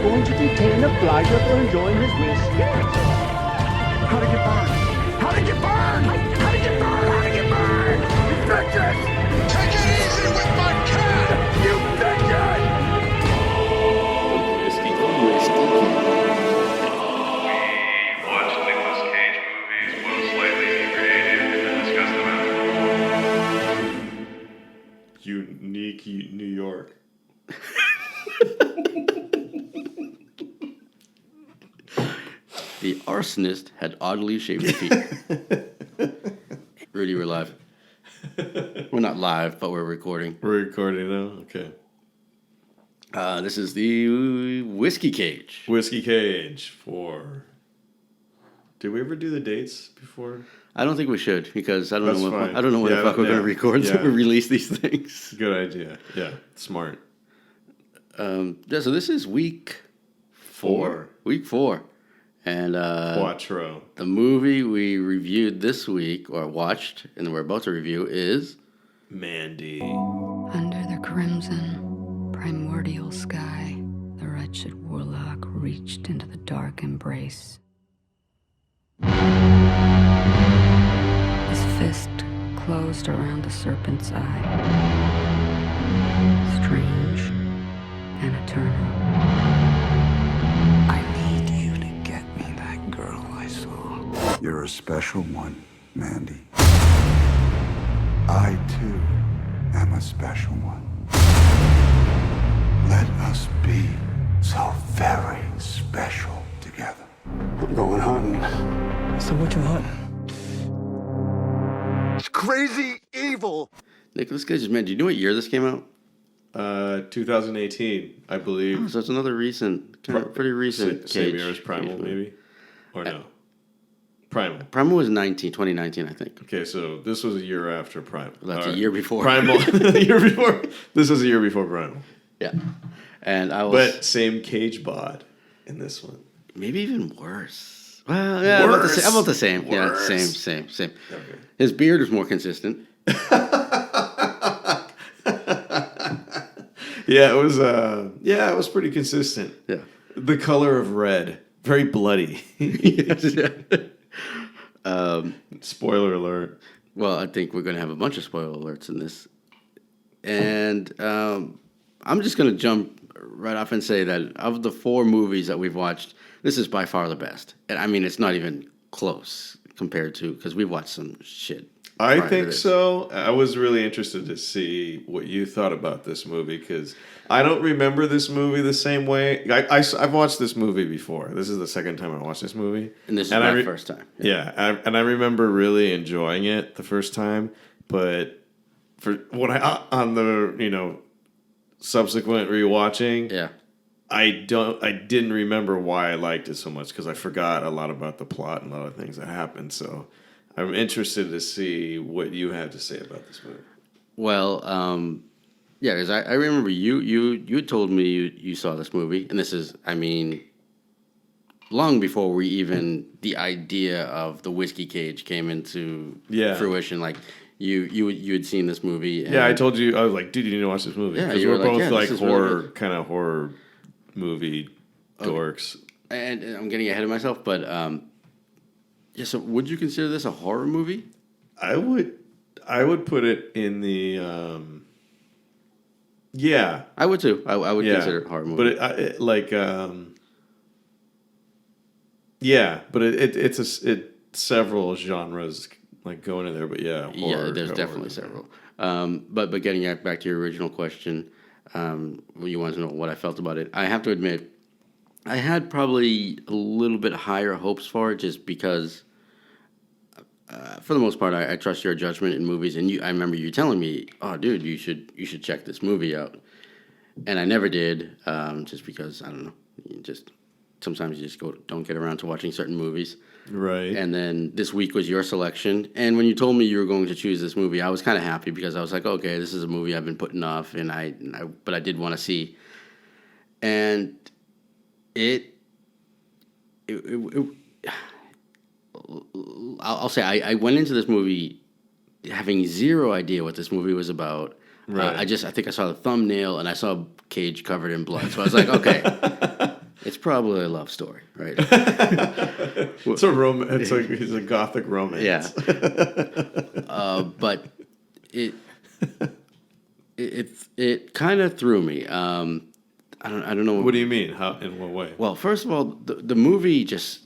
going to detain a blighter for enjoying his whiskey. How to get burned? How to get burned? How to get burned? How to get burned? You bitches! Take it easy with my cat! You bitches! Whiskey. We watched Nicolas Cage movies, both slightly inebriated, and then discussed them afterwards. Unique New York. The arsonist had oddly shaped feet. Rudy, we're live. We're not live, but we're recording. We're recording now? Okay. This is the Whiskey Cage. Whiskey Cage for... Did we ever do the dates before? I don't think we should, because I don't That's know what, fine. I don't know when the fuck we're going to record, so we release these things. Good idea. Yeah, smart. So this is week 4. Week 4. And Quattro. the movie we reviewed this week, or watched, and we're about to review, is... Mandy. Under the crimson, primordial sky, the wretched warlock reached into the dark embrace. His fist closed around the serpent's eye. Strange and eternal. I need you to get me that girl I saw. You're a special one, Mandy. I, too, am a special one. Let us be so very special together. I'm going hunting. So what you hunting? It's crazy evil. Nicolas Cage's Man. Do you know what year this came out? 2018, I believe. Oh, so it's another recent, pretty recent Same Cage. year as Primal, Cage maybe? Or no? Primal. Primal was 2019, I think. Okay, so this was a year after Primal. That's a year before. Primal. A year before. This was a year before Primal. Yeah. And I was... But same Cage bod in this one. Maybe even worse. Well, yeah, Worse. about the same. Worse. Yeah, same. Okay. His beard was more consistent. Yeah, it was pretty consistent. Yeah. The color of red. Very bloody. Spoiler alert. Well, I think we're going to have a bunch of spoiler alerts in this. And I'm just going to jump right off and say that of the 4 movies that we've watched, this is by far the best. And I mean, it's not even close compared to, because we've watched some shit. I think so. I was really interested to see what you thought about this movie, because I don't remember this movie the same way. I've watched this movie before. This is the second time I watched this movie. And this is my first time. Yeah, and I remember really enjoying it the first time, but for when on the subsequent rewatching, Yeah. I didn't remember why I liked it so much, because I forgot a lot about the plot and a lot of things that happened. So I'm interested to see what you had to say about this movie. Well, yeah, because I remember you told me you saw this movie, and this is, I mean, long before the idea of the Whiskey Cage came into fruition. Like you had seen this movie. And I told you, I was like, dude, you need to watch this movie. Yeah, because you were we're like, both horror, kind of horror movie dorks. And I'm getting ahead of myself, but yeah. So, would you consider this a horror movie? I would put it in the yeah. I would too. I would consider it a horror movie. But it's several genres like going in there. But yeah, horror, there's definitely several. But getting back to your original question, you want to know what I felt about it. I have to admit, I had probably a little bit higher hopes for it, just because, for the most part, I trust your judgment in movies. And I remember you telling me, "Oh, dude, you should check this movie out," and I never did, just because I don't know. Sometimes you just don't get around to watching certain movies. Right. And then this week was your selection. And when you told me you were going to choose this movie, I was kind of happy, because I was like, okay, this is a movie I've been putting off, but I did want to see. And I'll say I went into this movie having zero idea what this movie was about. Right. I think I saw the thumbnail and I saw Cage covered in blood. So I was like, okay. It's probably a love story, right? It's a gothic romance. Yeah. But it kind of threw me. I don't know. What do you mean? How? In what way? Well, first of all, the movie just.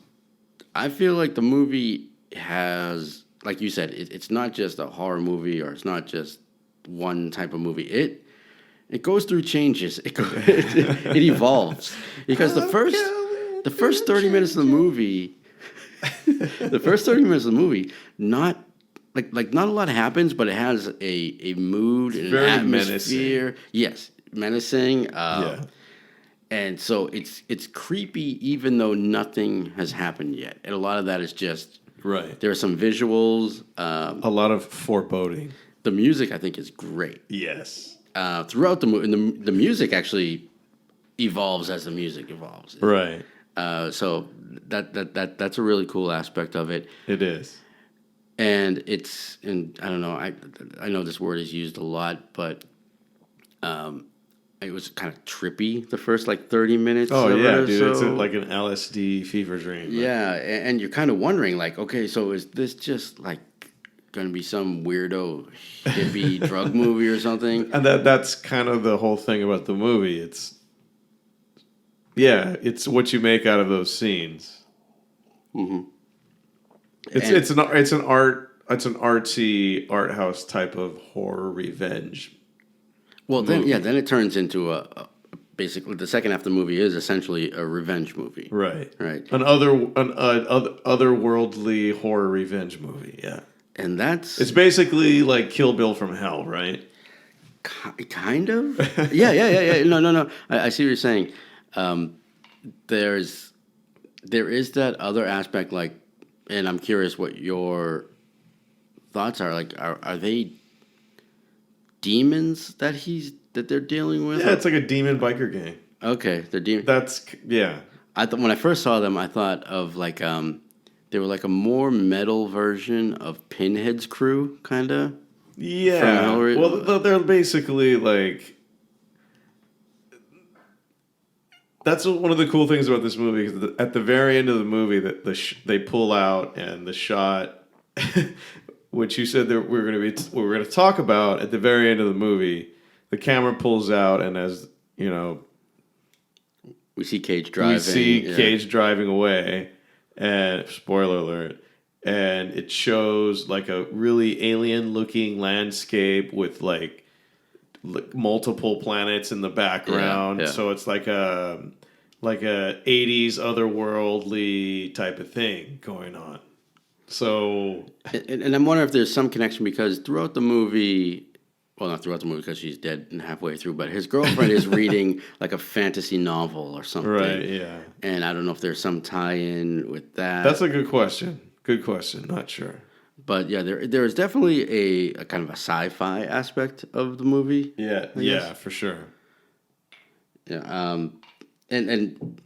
I feel like the movie has, like you said, it's not just a horror movie or it's not just one type of movie. It goes through changes. It evolves because the first 30 minutes of the movie, not a lot happens, but it has a mood and an very atmosphere. menacing. Yes, menacing. Yeah. And so it's creepy even though nothing has happened yet. And a lot of that is just Right. there are some visuals. A lot of foreboding. The music I think is great. Yes. Throughout the movie, and the music actually evolves as the music evolves. Right. So that's a really cool aspect of it. It is. And I don't know, I know this word is used a lot, but it was kind of trippy the first 30 minutes. Oh of yeah, it, dude! so. It's like an LSD fever dream. Yeah, and you're kind of wondering, okay, so is this just going to be some weirdo hippie drug movie or something? And that's kind of the whole thing about the movie. It's what you make out of those scenes. Mm-hmm. It's an artsy art house type of horror revenge. Well, then it turns into a basically the second half of the movie is essentially a revenge movie. Right. Right. An otherworldly horror revenge movie. Yeah. And it's basically like Kill Bill from hell, right? Kind of. Yeah. No. I see what you're saying. There is that other aspect, and I'm curious what your thoughts are. Are they demons that they're dealing with? Yeah, it's like a demon biker gang. Okay, they're demons. That's yeah. When I first saw them, I thought of they were like a more metal version of Pinhead's crew, kind of. Yeah. Well, they're basically that's one of the cool things about this movie. Because at the very end of the movie, that they pull out and the shot, which you said that we were going to talk about at the very end of the movie, the camera pulls out, and as you know, we see Cage driving. Cage driving away, and spoiler alert. And it shows a really alien-looking landscape with multiple planets in the background. Yeah. So it's like a 80s otherworldly type of thing going on. So, and I'm wondering if there's some connection because throughout the movie, well, not throughout the movie because she's dead and halfway through, but his girlfriend is reading a fantasy novel or something. Right. Yeah. And I don't know if there's some tie-in with that. That's a good question. Good question. Not sure. But yeah, there is definitely a kind of a sci-fi aspect of the movie. Yeah, for sure. Yeah, and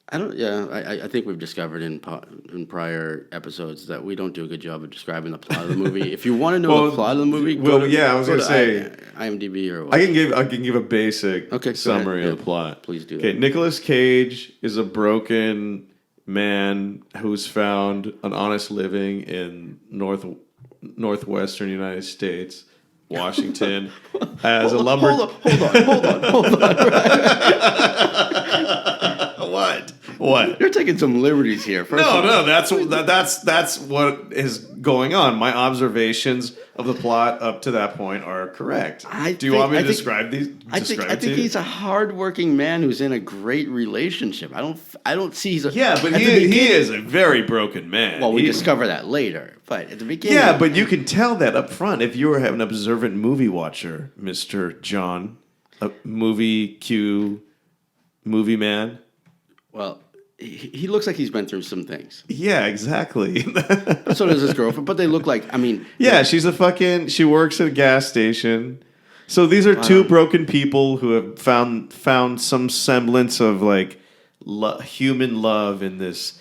I don't. Yeah, I think we've discovered in prior episodes that we don't do a good job of describing the plot of the movie. If you want to know the plot of the movie, I was going to say IMDb or what? I can give a basic summary of the plot. Please do. Okay, Nicolas Cage is a broken man who's found an honest living in northwestern United States, Washington, as a lumber. Hold on. What? You're taking some liberties here. No. That's what is going on. My observations of the plot up to that point are correct. Do you want me to describe these? I think he's a hardworking man who's in a great relationship. I don't see he's a but he is a very broken man. Well, we discover that later, but at the beginning, yeah, but you can tell that up front if you were an observant movie watcher, Mr. John, a movie man. Well, he looks like he's been through some things. Yeah, exactly. So does his girlfriend, but they look like, yeah, she works at a gas station. So these are two broken people who have found some semblance of human love in this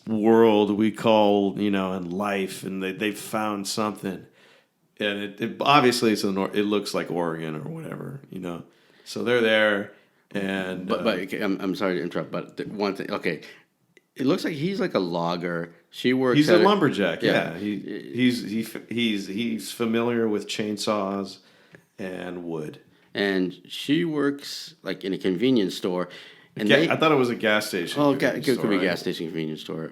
world we call, in life, and they've found something. And it obviously it looks like Oregon or whatever, So they're there. And But okay, I'm sorry to interrupt, but one thing. Okay, it looks like he's like a logger. She works. he's a at lumberjack. Yeah, he's familiar with chainsaws and wood. and she works like in a convenience store. And I thought it was a gas station. Oh, convenience it could be store, a gas station convenience store.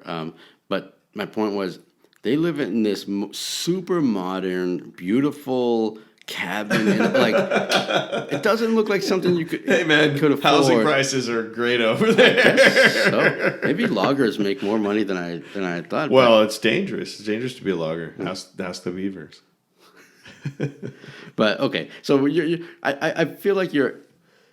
But my point was, they live in this super modern, beautiful cabin. And like, it doesn't look like something you could. Hey man, could afford. housing prices are great over there. So maybe loggers make more money than I thought. Well, it's dangerous. It's dangerous to be a logger. That's the beavers. But okay, so I feel like you're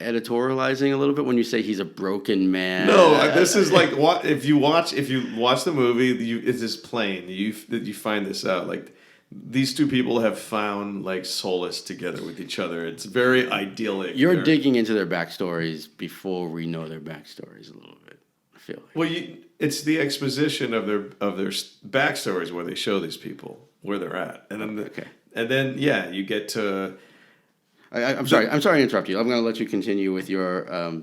editorializing a little bit when you say he's a broken man. No, this is like what if you watch the movie, it's just plain. You find this out like these two people have found like solace together with each other. It's very idyllic. You're digging into their backstories before we know their backstories a little bit. I feel like. Well, it's the exposition of their backstories where they show these people where they're at, and then you get to. I'm sorry to interrupt you. I'm going to let you continue with your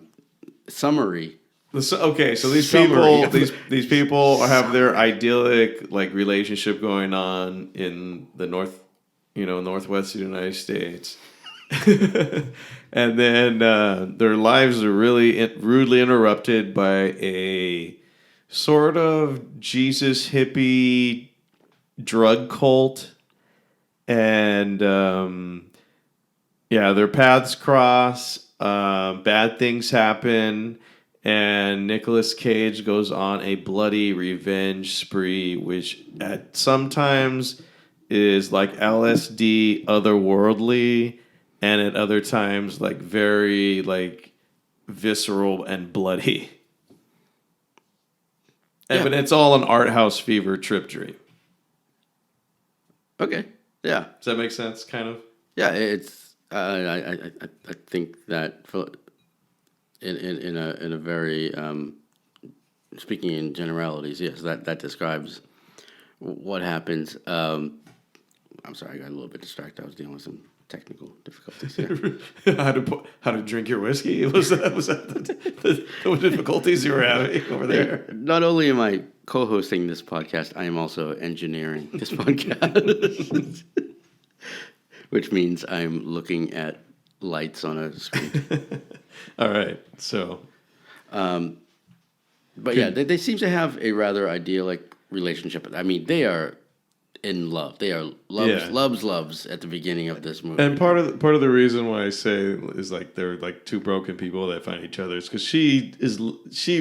summary. Okay, so these people have their idyllic like relationship going on in the northwest of the United States, and then their lives are really rudely interrupted by a sort of Jesus hippie drug cult, and their paths cross. Bad things happen. And Nicolas Cage goes on a bloody revenge spree, which at sometimes is like LSD otherworldly, and at other times like very like visceral and bloody. Yeah. But it's all an art house fever trip dream. Okay. Yeah. Does that make sense? Kind of. Yeah. It's. I think that. In a very speaking in generalities, yes, that describes what happens. I'm sorry, I got a little bit distracted. I was dealing with some technical difficulties here. how to drink your whiskey? Was that the difficulties you were having over there? Not only am I co-hosting this podcast, I am also engineering this podcast, which means I'm looking at lights on a screen. All right, so, but yeah, they seem to have a rather idyllic relationship. I mean, they are in love. They are loves at the beginning of this movie. And part of the reason why I say is like they're like two broken people that find each other is because she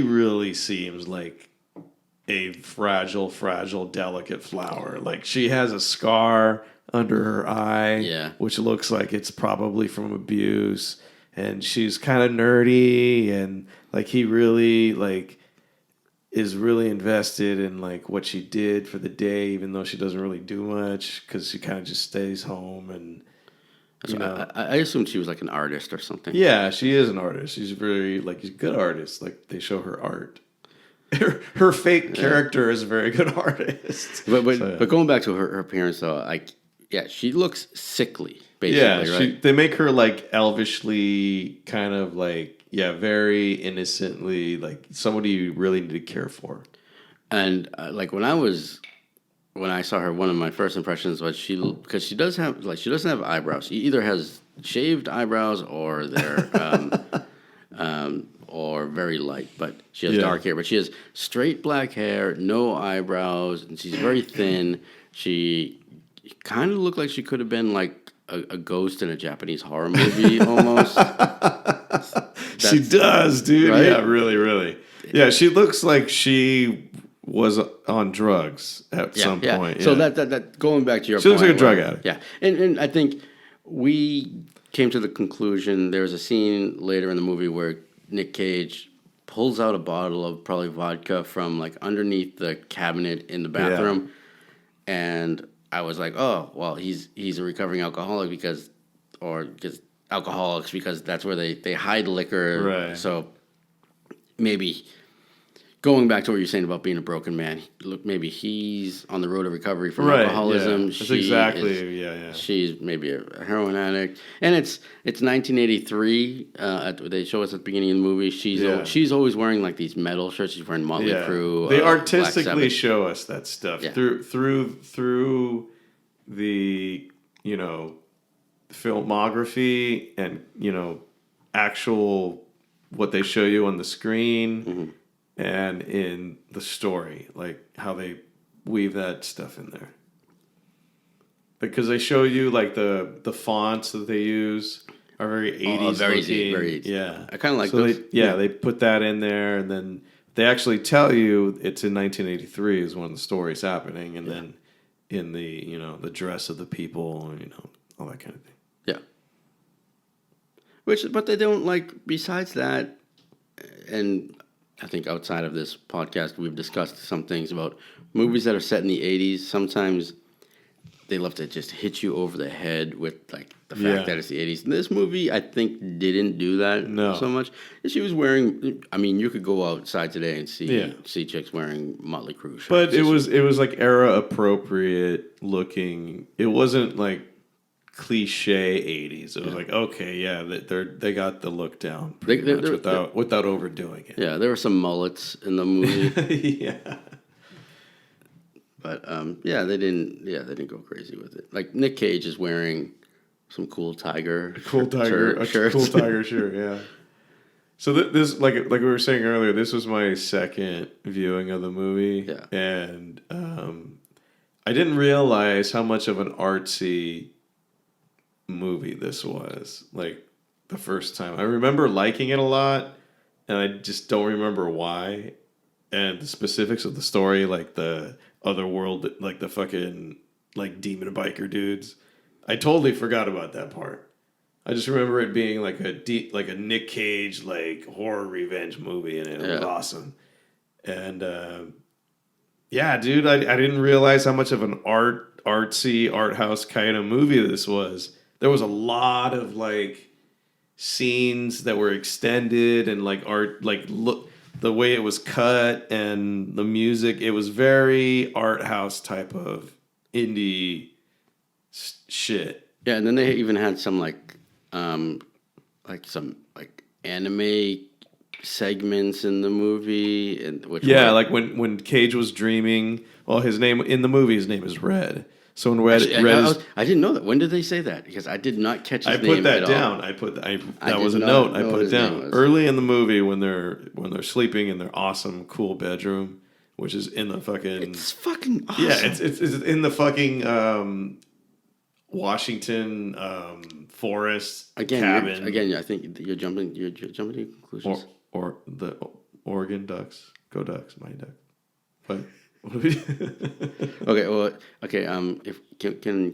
really seems like a fragile, delicate flower. Like she has a scar under her eye, which looks like it's probably from abuse. And she's kind of nerdy, and like he really like is really invested in like what she did for the day, even though she doesn't really do much because she kind of just stays home. And I assumed she was like an artist or something. Yeah, she is an artist. She's very like she's a good artist. Like they show her art. Her fake character is a very good artist. But going back to her appearance though, like she looks sickly. Basically, right? They make her like elvishly kind of like very innocently like somebody you really need to care for. And like when I saw her, one of my first impressions was because she doesn't have eyebrows. She either has shaved eyebrows or they're or very light, but she has dark hair. But she has straight black hair, no eyebrows, and she's very thin. She kind of looked like she could have been like a ghost in a Japanese horror movie almost. She does, dude. Right? Yeah, really. Yeah, she looks like she was on drugs at some point. So that going back to your point. She looks like a drug addict. Yeah. And I think we came to the conclusion there's a scene later in the movie where Nic Cage pulls out a bottle of probably vodka from like underneath the cabinet in the bathroom. And I was like, oh, well, he's a recovering alcoholic because that's where they hide liquor. Right. So maybe going back to what you're saying about being a broken man, look, maybe he's on the road to recovery from Right, alcoholism. yeah. That's exactly, yeah. She's maybe a heroin addict, and it's 1983. They show us at the beginning of the movie. She's always wearing like these metal shirts. She's wearing Motley Crue. They Black artistically Sabbath. show us that stuff through the filmography and actual what they show you on the screen and in the story, like how they weave that stuff in there. Because they show you like the fonts that they use are very 80s very looking. very 80s. Yeah. I kind of like so those. they put that in there, and then they actually tell you it's in 1983 is when the story's happening, and then in the the dress of the people, all that kind of thing. Yeah. But they don't like. Besides that, and I think outside of this podcast, we've discussed some things about movies that are set in the 80s. Sometimes they love to just hit you over the head with like the fact that it's the 80s. And this movie, I think, didn't do that so much. She was wearing. I mean, you could go outside today and see chicks wearing Motley Crue shirts. But it was like era appropriate looking. It wasn't like cliche 80s. It was like, okay, yeah, they got the look down pretty much without overdoing it. Yeah, there were some mullets in the movie. Yeah. But they didn't go crazy with it. Like Nic Cage is wearing some cool tiger shirts. Cool tiger shirt, yeah. So this, like we were saying earlier, this was my second viewing of the movie, and I didn't realize how much of an artsy movie this was. Like the first time, I remember liking it a lot, and I just don't remember why. And the specifics of the story, like the other world, like the fucking like demon biker dudes, I totally forgot about that part. I just remember it being like a Nic Cage like horror revenge movie, and it was awesome. And dude, I didn't realize how much of an artsy art house kind of movie this was. There was a lot of like scenes that were extended and like art, like look. The way it was cut and the music, it was very art house type of indie shit. Yeah, and then they even had some some anime segments in the movie, and like when Cage was dreaming. Well, his name in the movie, his name is Red. So when Red, I didn't know that. When did they say that? Because I did not catch his name. I put that at down. All. That was a note. I put it down early in the movie when they're sleeping in their awesome, cool bedroom, which is in the fucking. It's fucking awesome. Yeah, it's in the fucking Washington forest cabin. I think you're jumping to conclusions. Or the Oregon Ducks. Go Ducks, my duck. What? Can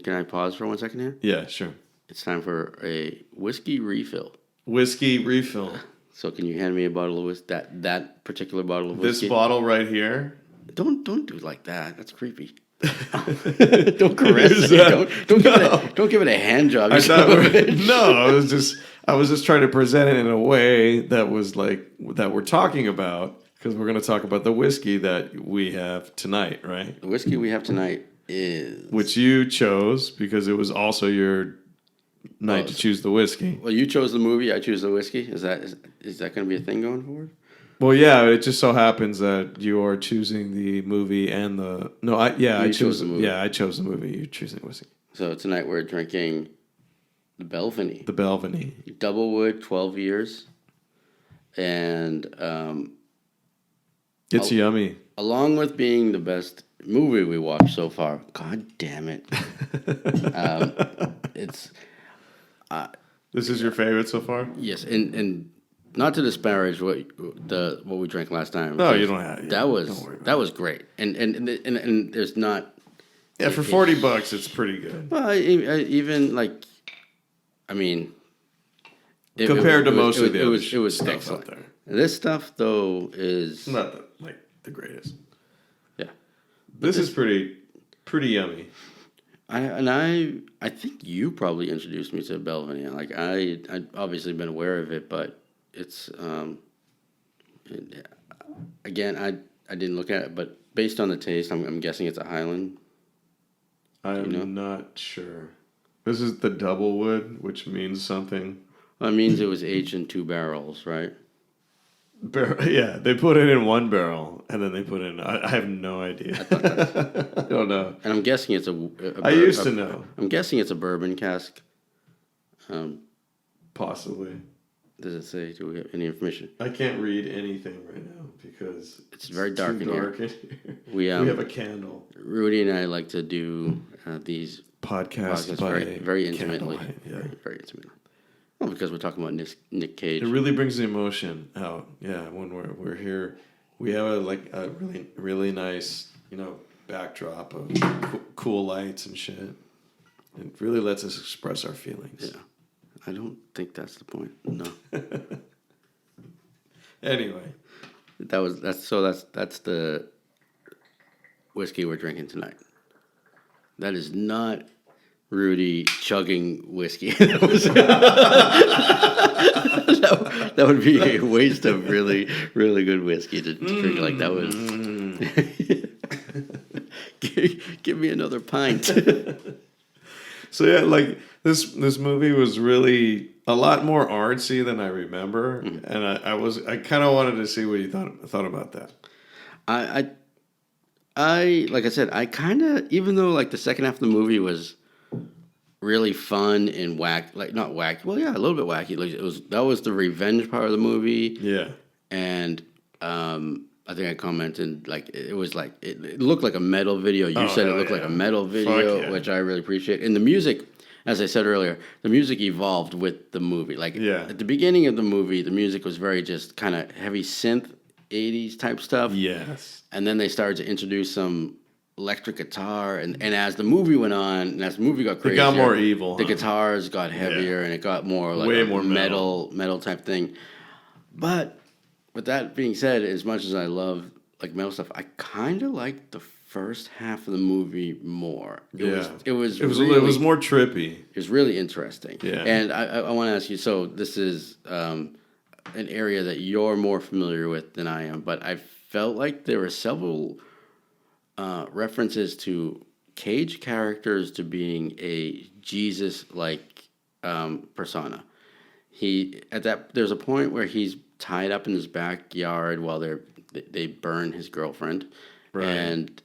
I pause for 1 second here? Yeah, sure. It's time for a whiskey refill. Whiskey refill. So can you hand me a bottle of whiskey? That particular bottle of whiskey. This bottle right here. Don't do it like that. That's creepy. Don't caress it. Don't give it a hand job. I was just trying to present it in a way that was like that we're talking about. Because we're going to talk about the whiskey that we have tonight, right? The whiskey we have tonight is... Which you chose because it was also your night to choose the whiskey. Well, you chose the movie, I choose the whiskey. Is that going to be a thing going forward? Well, yeah, it just so happens that you are choosing the movie and the... No, I chose the movie. Yeah, I chose the movie. You're choosing the whiskey. So tonight we're drinking the Belvany. The Belvany. Doublewood, 12 years. And... It's yummy. Along with being the best movie we watched so far, God damn it! It's. This is your favorite so far? Yes, and not to disparage what we drank last time. No, you don't have. That was great, and there's not. Yeah, for $40, it's pretty good. Well, even like, I mean, compared to most of the other it was stuff excellent. out there. This stuff though is not the greatest. Yeah, this is pretty yummy. I think you probably introduced me to Belvany. Like I'd obviously been aware of it, but it's again, I didn't look at it, but based on the taste, I'm guessing it's a Highland. I'm not sure. This is the double wood, which means something. Well, it means it was aged in 2 barrels, right? Yeah, they put it in 1 barrel, and then they put in. I have no idea. I don't know. And I'm guessing it's I used to know. I'm guessing it's a bourbon cask. Possibly. Does it say? Do we have any information? I can't read anything right now because it's very dark too in dark here. We have a candle. Rudy and I like to do these podcasts very intimately. Yeah. Very intimately. Well, because we're talking about Nic Cage. It really brings the emotion out. Yeah, when we're here, we have a really nice backdrop of cool lights and shit. It really lets us express our feelings. Yeah, I don't think that's the point. No. Anyway, that's the whiskey we're drinking tonight. That is not Rudy chugging whiskey. That would be a waste of really, really good whiskey to drink like that. Was give me another pint. So yeah, like this movie was really a lot more artsy than I remember, and I kind of wanted to see what you thought about that. I like I said, I kind of, even though like the second half of the movie was really fun and not wacky. Well, yeah, a little bit wacky. Like that was the revenge part of the movie. Yeah, and I think I commented like it was like it looked like a metal video. You said it looked like a metal video, which I really appreciate. And the music, as I said earlier, the music evolved with the movie. Like at the beginning of the movie, the music was very just kind of heavy synth 80s type stuff. Yes, and then they started to introduce some electric guitar, and as the movie went on, and as the movie got crazier, it got more evil. The guitars got heavier, and it got more like way a more metal type thing. But with that being said, as much as I love like metal stuff, I kind of like the first half of the movie more. It was more trippy. It was really interesting. Yeah, and I want to ask you. So this is an area that you're more familiar with than I am, but I felt like there were several references to Cage characters to being a Jesus-like persona. There's a point where he's tied up in his backyard while they burn his girlfriend, right. And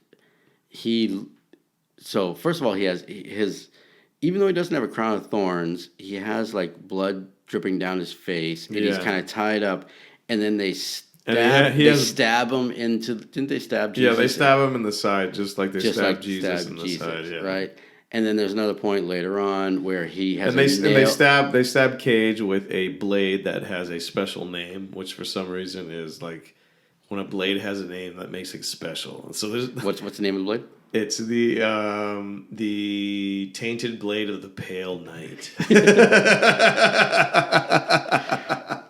so first of all, he has even though he doesn't have a crown of thorns, he has like blood dripping down his face, and he's kind of tied up, and then they stab him into. Didn't they stab Jesus? Yeah, they stab him in the side, just like they stabbed Jesus in the side. Yeah. Right. And then there's another point later on where he has they stab Cage with a blade that has a special name, which for some reason is like when a blade has a name that makes it special. And so there's what's the name of the blade? It's the tainted blade of the Pale Knight.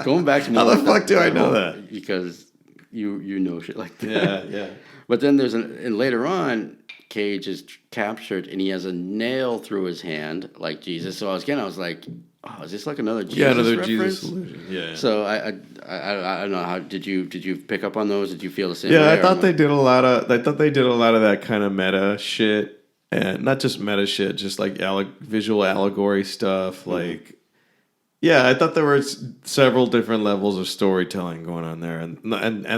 Going back to how the fuck do I know that? Because you know shit like that. Yeah. But then and later on, Cage is captured and he has a nail through his hand like Jesus. So I was like, oh, is this like another Jesus reference? Jesus illusion. Yeah. So I don't know, how did you pick up on those? Did you feel the same? Yeah, I thought they did a lot of that kind of meta shit, and not just meta shit, just like visual allegory stuff. Mm-hmm. Like, yeah, I thought there were several different levels of storytelling going on there, and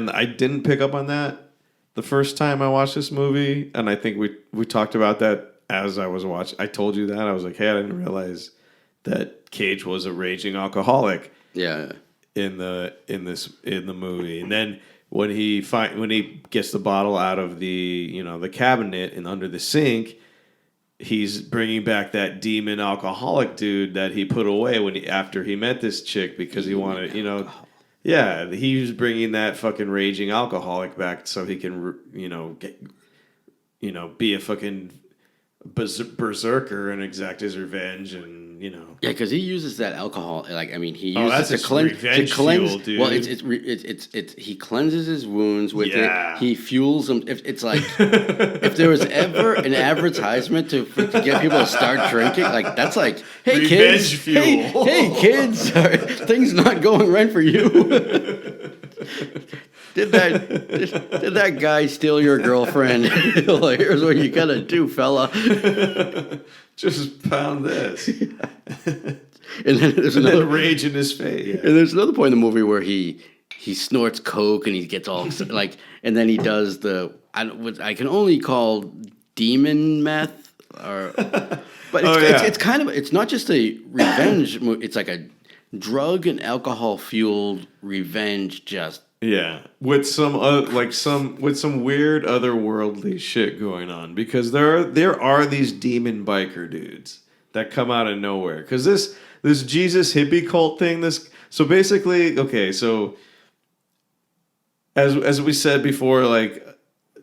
I didn't pick up on that the first time I watched this movie, and I think we talked about that as I was watching. I told you that I was like, hey, I didn't realize that Cage was a raging alcoholic. Yeah. In the movie, and then when he gets the bottle out of the cabinet and under the sink, he's bringing back that demon alcoholic dude that he put away after he met this chick because he wanted yeah, he was bringing that fucking raging alcoholic back so he can be a fucking berserker and exact his revenge, and yeah, because he uses that alcohol. Like, I mean, he uses it to cleanse. Fuel, dude. Well, it's he cleanses his wounds with it. He fuels them. It's like if there was ever an advertisement to get people to start drinking, like that's like, hey revenge kids, fuel. hey kids, things not going right for you. Did that guy steal your girlfriend? Well, here's what you gotta do, fella. Just pound this. And then there's another rage in his face. And there's another point in the movie where he snorts coke and he gets all like, and then he does what I can only call demon meth, but it's kind of, it's not just a revenge movie. It's like a drug and alcohol fueled revenge. With some weird otherworldly shit going on, because there are these demon biker dudes that come out of nowhere, because this Jesus hippie cult thing, so basically, okay, so as we said before, like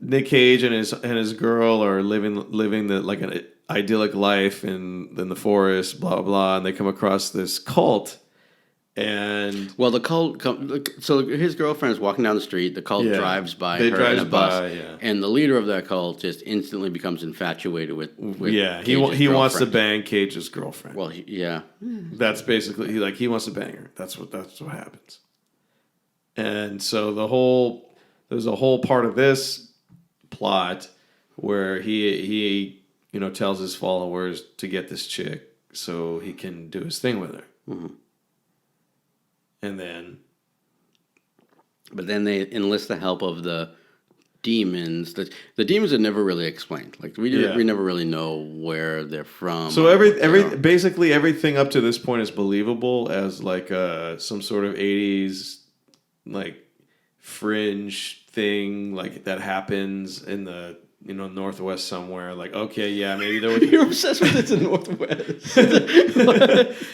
Nic Cage and his girl are living the like an idyllic life in the forest, blah blah, and they come across this cult. And the cult so his girlfriend is walking down the street. The cult drives by her in a bus, and the leader of that cult just instantly becomes infatuated with he wants to bang Cage's girlfriend. Well, that's basically he wants to bang her. That's what happens. And so there's a whole part of this plot where he tells his followers to get this chick so he can do his thing with her. Mm-hmm. And then... But then they enlist the help of the demons. The demons are never really explained. Like we never really know where they're from. So basically everything up to this point is believable as like some sort of 80s like fringe thing like that happens in the Northwest somewhere. Like, okay, yeah, maybe there was... You're obsessed with it in the Northwest.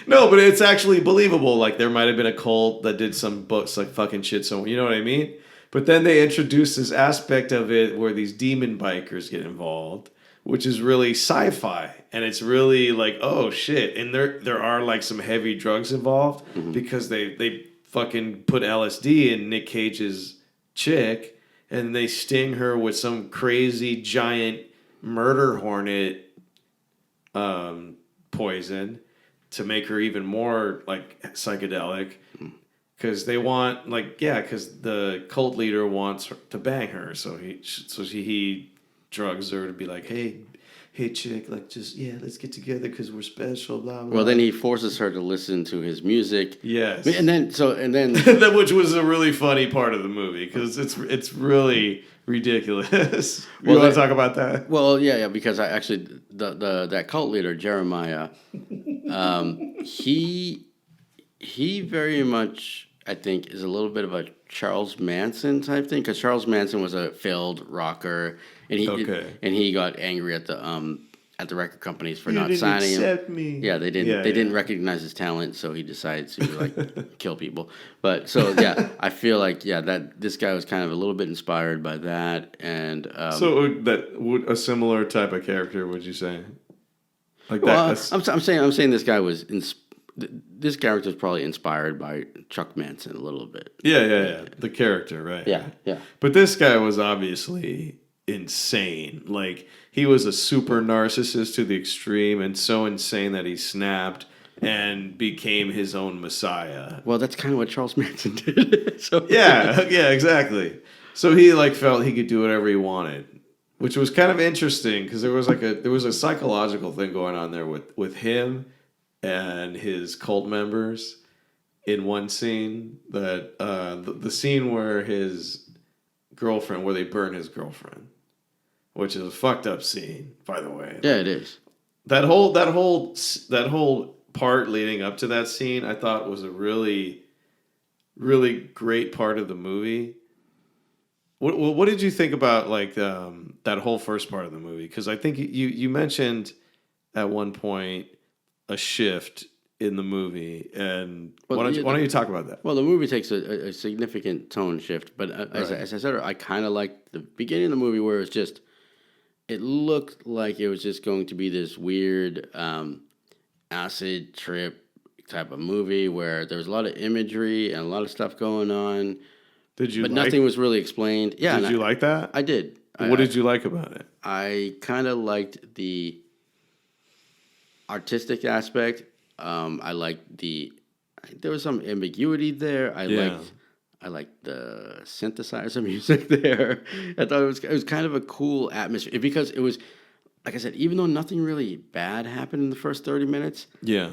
No, but it's actually believable. Like, there might have been a cult that did some books, like, fucking shit somewhere. You know what I mean? But then they introduce this aspect of it where these demon bikers get involved, which is really sci-fi. And it's really like, oh, shit. And there are, like, some heavy drugs involved because they fucking put LSD in Nic Cage's chick, and they sting her with some crazy giant murder hornet poison to make her even more like psychedelic, because they want because the cult leader wants her to bang her, so he drugs her to be like, hey chick, like just let's get together because we're special, blah blah. Well, then he forces her to listen to his music. Yes, and then which was a really funny part of the movie because it's really ridiculous. You want to talk about that? Well, yeah, because I actually that cult leader Jeremiah, he very much, I think, is a little bit of a Charles Manson type thing, because Charles Manson was a failed rocker, and he got angry at the record companies for not signing him. Me. Yeah, they didn't. They didn't recognize his talent, so he decided to like kill people. But so yeah, I feel like that this guy was kind of a little bit inspired by that, and so that would a similar type of character, would you say? Like well, that? I'm saying this guy was. This character is probably inspired by Chuck Manson a little bit. Yeah. The character, right? Yeah. But this guy was obviously insane. Like, he was a super narcissist to the extreme, and so insane that he snapped and became his own messiah. Well, that's kind of what Charles Manson did. So yeah, exactly. So he felt he could do whatever he wanted, which was kind of interesting because there was a psychological thing going on there with him and his cult members in one scene, that the scene where his girlfriend, where they burn his girlfriend, which is a fucked up scene, by the way. Yeah, it is. That whole part leading up to that scene, I thought was a really, really great part of the movie. What did you think about that whole first part of the movie? Because I think you mentioned at one point a shift in the movie, and why don't you talk about that? Well, the movie takes a significant tone shift, but as I said, I kind of liked the beginning of the movie where it looked like it was just going to be this weird acid trip type of movie where there was a lot of imagery and a lot of stuff going on. But nothing was really explained. Yeah, did you like that? I did. What did you like about it? I kind of liked the artistic aspect. I liked there was some ambiguity there. I I liked the synthesizer music there. I thought it was kind of a cool atmosphere because it was, like I said, even though nothing really bad happened in the first 30 minutes, Yeah.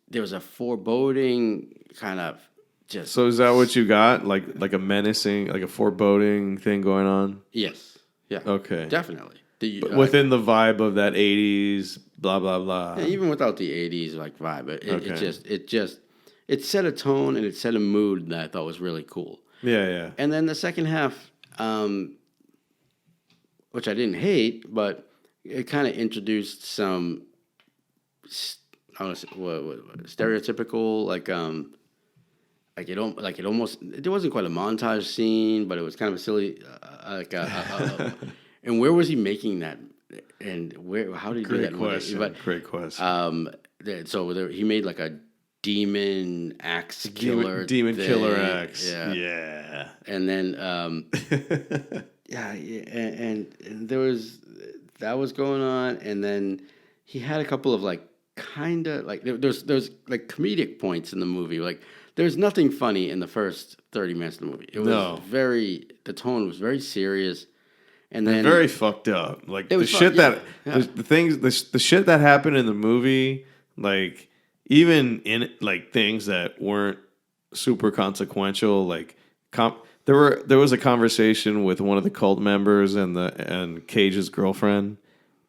There was a foreboding kind of just. So is that what you got? Like a menacing, like a foreboding thing going on? Yes. Yeah. Okay. Definitely. But within the vibe of that 80s, blah, blah, blah. Yeah, even without the 80s like vibe, it set a tone and it set a mood that I thought was really cool. Yeah, yeah. And then the second half, which I didn't hate, but it kind of introduced some stereotypical it almost it wasn't quite a montage scene, but it was kind of a silly and where was he making that? And how did he do that? Great question. He made like a demon axe killer. Demon thing. killer axe. Yeah. And then and there was that was going on, and then he had a couple of like kind of like there's like comedic points in the movie. Like there's nothing funny in the first 30 minutes of the movie. It was the tone was very serious. And then very fucked up. Like the shit the shit that happened in the movie, like even in like things that weren't super consequential, like there was a conversation with one of the cult members and Cage's girlfriend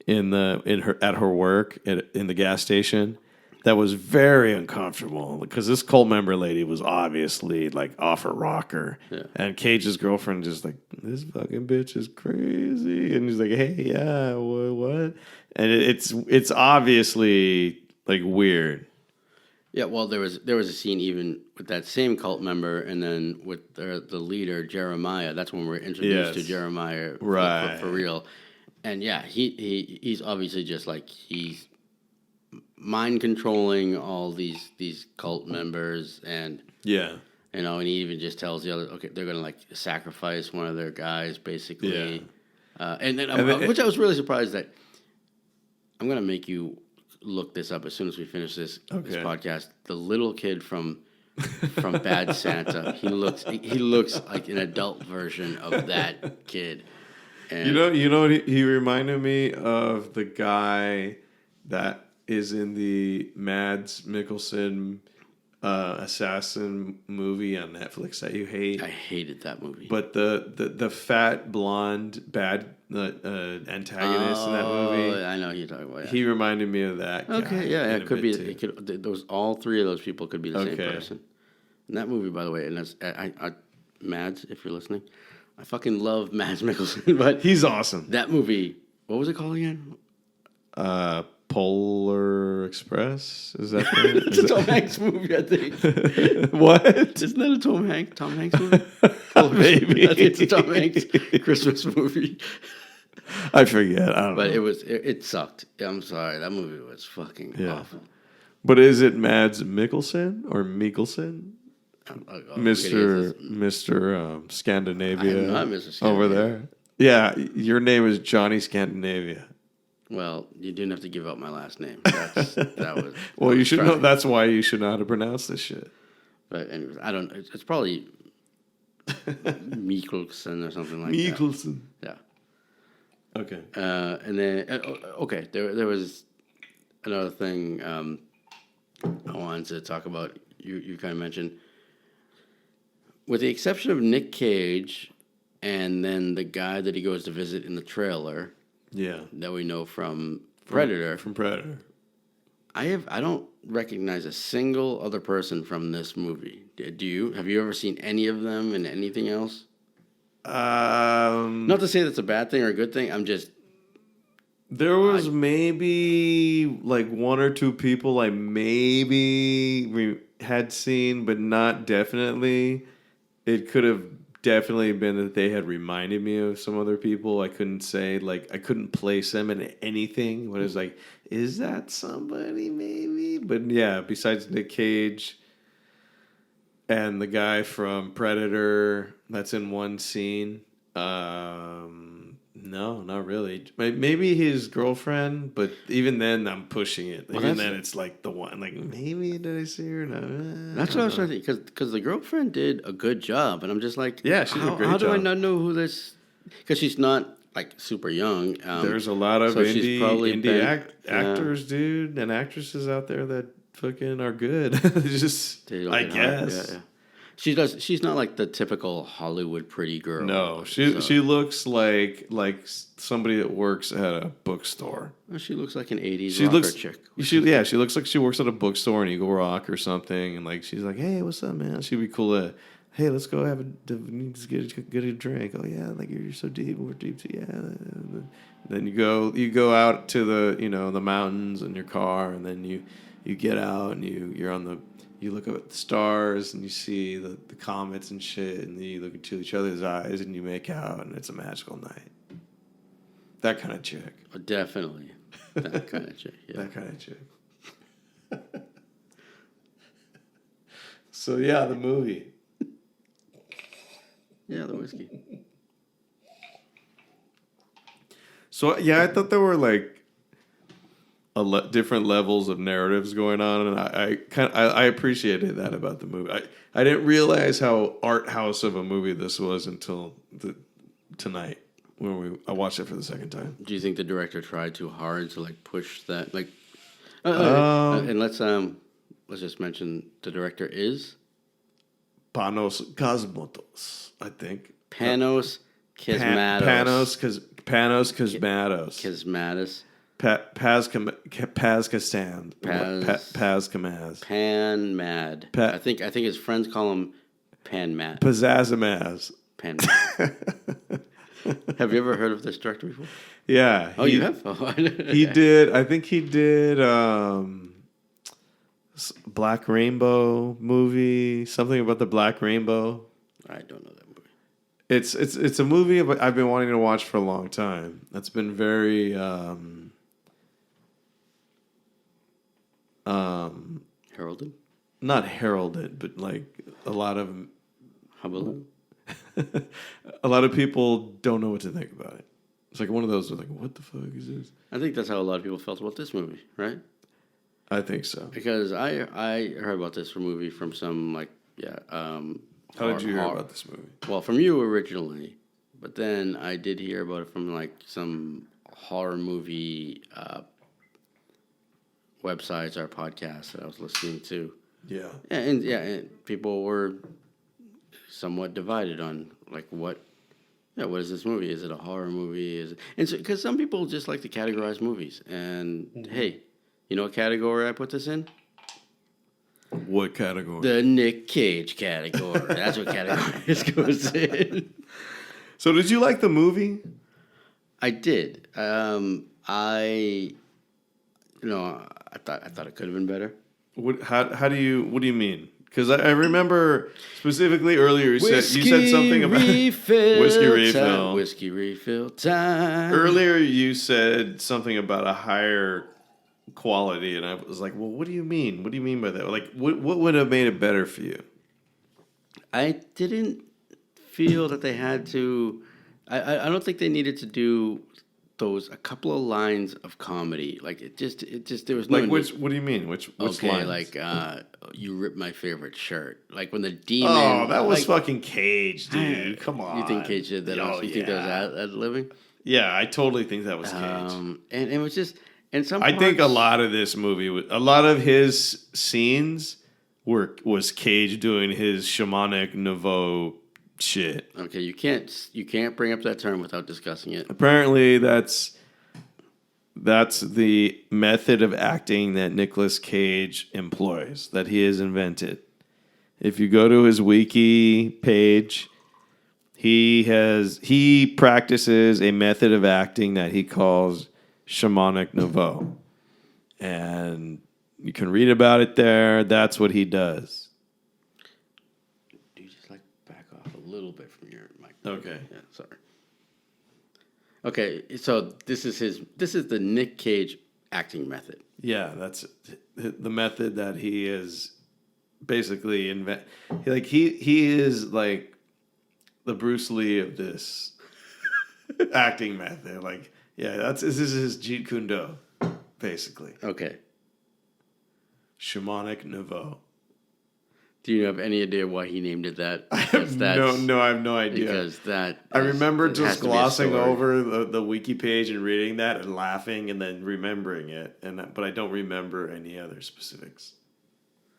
at her work in the gas station. That was very uncomfortable because this cult member lady was obviously like off her rocker, and Cage's girlfriend just like, this fucking bitch is crazy, and he's like, hey, yeah, what? And it's obviously like weird. Yeah, well, there was a scene even with that same cult member, and then with the leader Jeremiah. That's when we're introduced to Jeremiah, right? For real, and yeah, he's obviously just like he's mind controlling all these cult members, and and he even just tells the other, okay, they're gonna like sacrifice one of their guys basically, which I was really surprised that I'm gonna make you look this up as soon as we finish this podcast. The little kid from Bad Santa, he looks like an adult version of that kid. And you know what he reminded me of, the guy that is in the Mads Mikkelsen assassin movie on Netflix that you hate. I hated that movie. But the fat blonde bad antagonist in that movie. I know who you're talking about. Yeah. He reminded me of that guy. Okay, yeah, it could be. All three of those people could be the same person. And that movie, by the way, and that's Mads, if you're listening, I fucking love Mads Mikkelsen, but he's awesome. That movie, what was it called again? Polar Express? Is that it's a Tom Hanks movie, I think. What? Isn't that a Tom Hanks movie? Maybe. I think it's a Tom Hanks Christmas movie. I forget. I don't know. But it sucked. I'm sorry. That movie was fucking awful. But is it Mads Mikkelsen or Mikkelsen? Mr. Scandinavia. I'm not Mr. Scandinavia. Over there. Yeah, your name is Johnny Scandinavia. Well, you didn't have to give out my last name. That was. Well, you should know. That's why you should know how to pronounce this shit. But anyways, I don't. It's probably Mikkelsen or something like Mikkelsen. that. Yeah. Okay. And then there was another thing I wanted to talk about. You kind of mentioned, with the exception of Nic Cage, and then the guy that he goes to visit in the trailer. Yeah. That we know from Predator. From Predator. I don't recognize a single other person from this movie. Do you? Have you ever seen any of them in anything else? Not to say that's a bad thing or a good thing. I'm just. There was maybe like one or two people I maybe had seen, but not definitely. It could have definitely been that they had reminded me of some other people. I couldn't say, like, I couldn't place them in anything. But it was like, is that somebody maybe? But yeah, besides Nic Cage and the guy from Predator that's in one scene, no, No, not really. Maybe his girlfriend, but even then, I'm pushing it. Well, Even then, it's like the one. Like, maybe did I see her? No, That's what I was trying to think, because the girlfriend did a good job, and I'm just like, Yeah, she did a great How do I job. not know who this? Because she's not like super young. There's a lot of so she's probably actors, dude, and actresses out there that fucking are good. Just, They don't I get hired. guess. Yeah. She's not like the typical Hollywood pretty girl. No, she looks like somebody that works at a bookstore. Well, she looks like an '80s She rocker looks chick. she looks like she works at a bookstore in Eagle Rock or something, and like she's like, hey, what's up, man? She'd be cool to, hey, let's go get a drink. Oh yeah, like you're so deep, we're deep too. Yeah. Then you go out to the mountains in your car, and then you get out and you're on the. You look up at the stars and you see the comets and shit, and then you look into each other's eyes and you make out, and it's a magical night. That kind of chick. Oh, definitely. That kind of chick. Yeah. That kind of chick. So, yeah, the movie. Yeah, the whiskey. So, yeah, I thought there were like different levels of narratives going on, and I appreciated that about the movie. I didn't realize how art house of a movie this was until tonight when I watched it for the second time. Do you think the director tried too hard to like push that? Like, and let's just mention the director is Panos Cosmatos, I think. Panos Cosmatos. Panos Cosmatos. Cosmatos. Paz Castan. Paz Camaz. Pan Mad. I think his friends call him Pan Mad. Pizzazamaz. Pan Mad. Have you ever heard of this director before? Yeah. Oh, you have? Oh, he did. I think he did Black Rainbow movie. Something about the Black Rainbow. I don't know that movie. It's a movie I've been wanting to watch for a long time. That's been very Heralded? not heralded, but like a lot of Hubbub? a lot of people don't know what to think about it. It's like one of those like, what the fuck is this? I think that's how a lot of people felt about this movie, right? I think so. Because I heard about this movie from some How did you hear about this movie? Well, from you originally, but then I did hear about it from like some horror movie websites or podcasts that I was listening to. Yeah. And people were somewhat divided on like what is this movie? Is it a horror movie? Because some people just like to categorize movies. And hey, you know what category I put this in? What category? The Nic Cage category. That's what category this goes in. So did you like the movie? I did. I thought it could have been better. What do you mean? Because I remember specifically earlier you said something about whiskey refill time. Earlier you said something about a higher quality, and I was like, well, what do you mean? What do you mean by that? Like, what would have made it better for you? I didn't feel that they had to. I don't think they needed to do a couple of lines of comedy. Like it just there was no. Like which? What do you mean? Which okay, lines? Like you ripped my favorite shirt. Like when the demon. Oh, that was fucking Cage, dude. Come on. You think Cage did that? Oh, You think that was ad living? Yeah, I totally think that was Cage. And it was just. And some I think a lot of this movie, a lot of his scenes was Cage doing his shamanic nouveau shit. Okay, you can't bring up that term without discussing it. Apparently, that's the method of acting that Nicolas Cage employs, that he has invented. If you go to his wiki page, he practices a method of acting that he calls shamanic nouveau, and you can read about it there. That's what he does. Do you just like back off a little bit from your mic? Okay. Yeah, sorry. Okay, so this is the Nic Cage acting method. Yeah, that's the method that he is basically he is like the Bruce Lee of this acting method. Like, yeah, this is his Jeet Kune Do, basically. Okay. Shamanic Nouveau. Do you have any idea why he named it that? I have no idea. Because that I remember it has just to be a glossing story. over the wiki page and reading that and laughing and then remembering it, but I don't remember any other specifics.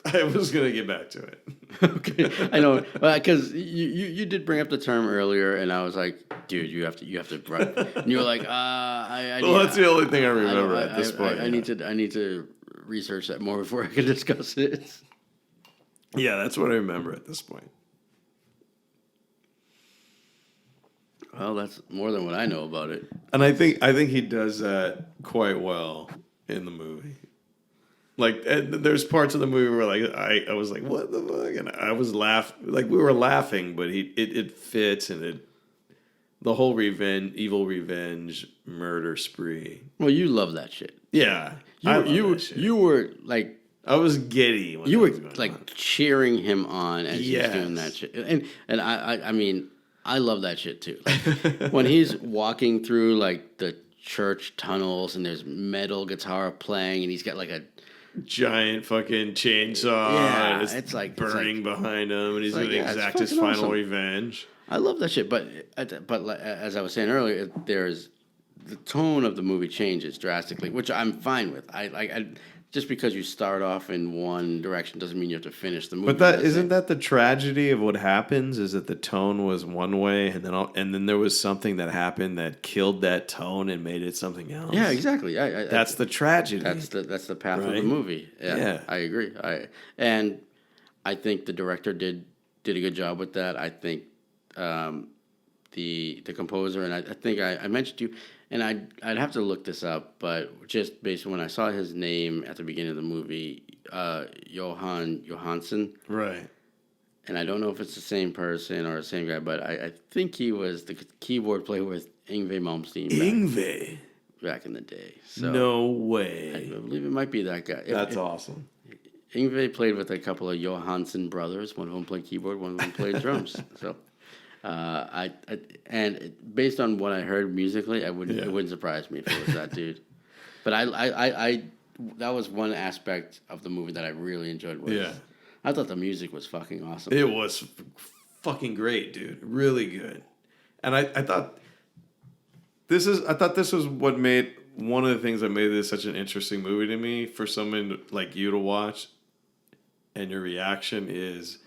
I was gonna get back to it. Okay, I know, because you did bring up the term earlier, and I was like, dude, you have to run. And you were like, Well, that's the only thing I remember at this point. I need to research that more before I can discuss it. Yeah, that's what I remember at this point. Well, that's more than what I know about it. And I think he does that quite well in the movie. Like, there's parts of the movie where like I was like, what the fuck? And I was we were laughing, but it fits, and the whole evil revenge murder spree. Well, you love that shit. Yeah, You were like. I was giddy. When You that were was going like on. cheering him on as Yes. he's doing that shit, and I mean I love that shit too. Like, when he's walking through like the church tunnels and there's metal guitar playing and he's got like a giant fucking chainsaw. Yeah, and it's like burning behind him, and he's like, going to yeah, it's exact his fucking final awesome. revenge. I love that shit, but as I was saying earlier, there's the tone of the movie changes drastically, which I'm fine with. I just because you start off in one direction doesn't mean you have to finish the movie. But isn't that the tragedy of what happens? Is that the tone was one way, and then there was something that happened that killed that tone and made it something else. Yeah, exactly. That's the tragedy. That's the path of the Right? movie. Yeah, I agree. I think the director did a good job with that. I think the composer, and I think I mentioned to you, and I'd have to look this up, but just based on when I saw his name at the beginning of the movie, Johan Johansson. Right. And I don't know if it's the same person or the same guy, but I think he was the keyboard player with Yngwie Malmsteen back in the day. So no way. I believe it might be that guy. That's awesome. Yngwie played with a couple of Johansson brothers. One of them played keyboard, one of them played drums. So, and based on what I heard musically, it wouldn't surprise me if it was that dude. But I that was one aspect of the movie that I really enjoyed. I thought the music was fucking awesome. It was fucking great, dude. Really good. And I thought this was what made one of the things that made this such an interesting movie to me for someone like you to watch. And your reaction is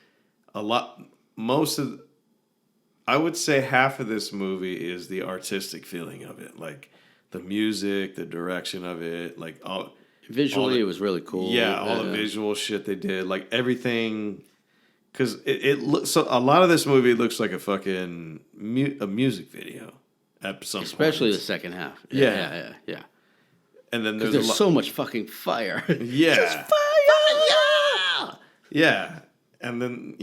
I would say half of this movie is the artistic feeling of it, like the music, the direction of it, like visually it was really cool. Yeah, all the visual shit they did, like everything, because it looks so. A lot of this movie looks like a fucking a music video at some especially point. the second half. Yeah. And then there's so much fucking fire. Yeah. Just fire! Yeah. And then,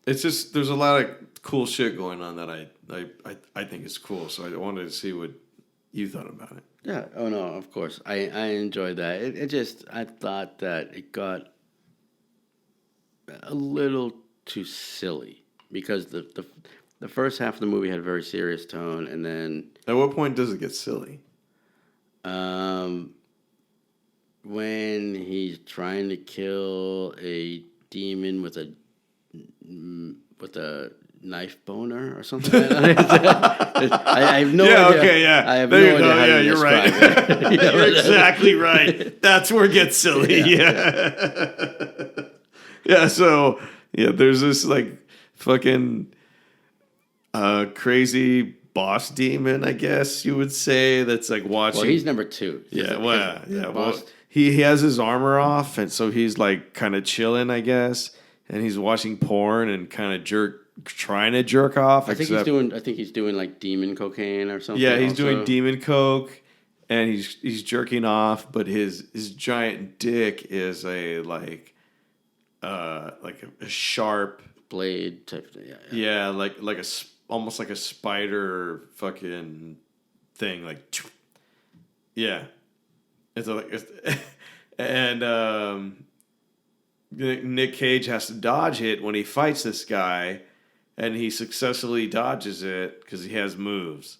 it's just, there's a lot of cool shit going on that I think is cool. So I wanted to see what you thought about it. Yeah. Oh, no, of course. I enjoyed that. I thought that it got a little too silly because the first half of the movie had a very serious tone, and then... At what point does it get silly? When he's trying to kill a demon with a knife boner or something like that. I have no idea. Okay, yeah. I have no idea how to you're right. describe it. You're exactly right. That's where it gets silly. Yeah. Yeah, so, there's this, like, fucking crazy boss demon, I guess you would say, that's, like, watching. Well, he's number 2. He has his armor off, and so he's, like, kind of chilling, I guess, and he's watching porn and kind of trying to jerk off. I think he's doing like demon cocaine or something. Yeah, he's doing demon coke, and he's jerking off, but his giant dick is a sharp blade type thing. Yeah, like almost like a spider fucking thing, like yeah. And Nic Cage has to dodge it when he fights this guy, and he successfully dodges it because he has moves,